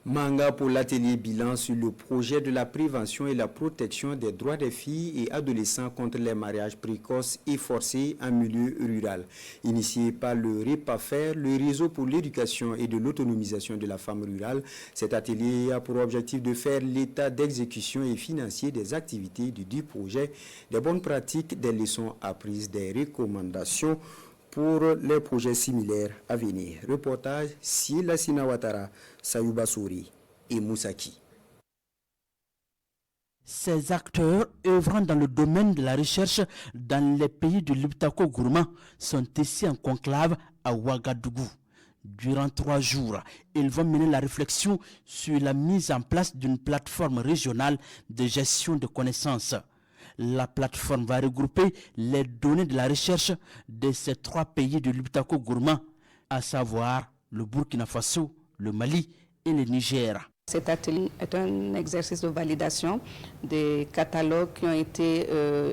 Manga pour l'atelier bilan sur le projet de la prévention et la protection des droits des filles et adolescents contre les mariages précoces et forcés en milieu rural. Initié par le REPAFER, le réseau pour l'éducation et de l'autonomisation de la femme rurale, cet atelier a pour objectif de faire l'état d'exécution et financier des activités du dit projet, des bonnes pratiques, des leçons apprises, des recommandations pour les projets similaires à venir. Reportage Sila Sinawatara, Sayuba Souri et Moussaki. Ces acteurs œuvrant dans le domaine de la recherche dans les pays de l'Iptako Gourma sont ici en conclave à Ouagadougou. Durant 3 jours, ils vont mener la réflexion sur la mise en place d'une plateforme régionale de gestion de connaissances. La plateforme va regrouper les données de la recherche de ces 3 pays de l'Iptako Gourma, à savoir le Burkina Faso, le Mali et le Niger. Cet atelier est un exercice de validation des catalogues qui ont été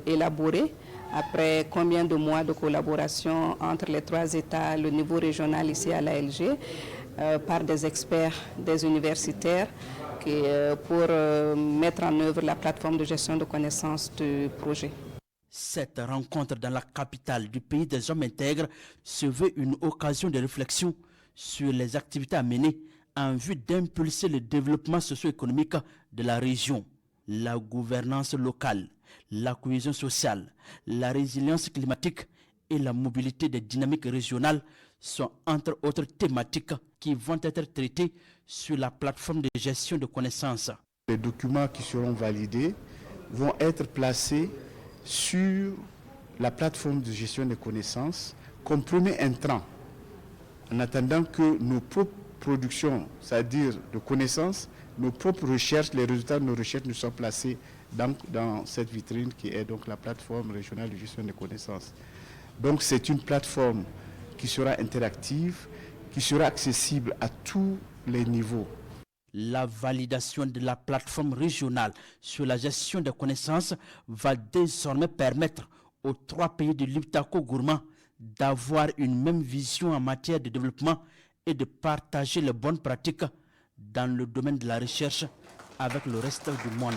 élaborés après combien de mois de collaboration entre les 3 États, le niveau régional ici à l'ALG, par des experts, des universitaires, pour mettre en œuvre la plateforme de gestion de connaissances du projet. Cette rencontre dans la capitale du pays des hommes intègres se veut une occasion de réflexion sur les activités à mener en vue d'impulser le développement socio-économique de la région, la gouvernance locale, la cohésion sociale, la résilience climatique et la mobilité des dynamiques régionales sont entre autres thématiques qui vont être traitées sur la plateforme de gestion de connaissances. Les documents qui seront validés vont être placés sur la plateforme de gestion de connaissances comme premier intrant, en attendant que nos propres productions, c'est-à-dire de connaissances, nos propres recherches, les résultats de nos recherches nous soient placés dans cette vitrine qui est donc la plateforme régionale de gestion de connaissances. Donc c'est une plateforme qui sera interactive, qui sera accessible à tous les niveaux. La validation de la plateforme régionale sur la gestion des connaissances va désormais permettre aux 3 pays de l'Iptako Gourma d'avoir une même vision en matière de développement et de partager les bonnes pratiques dans le domaine de la recherche avec le reste du monde.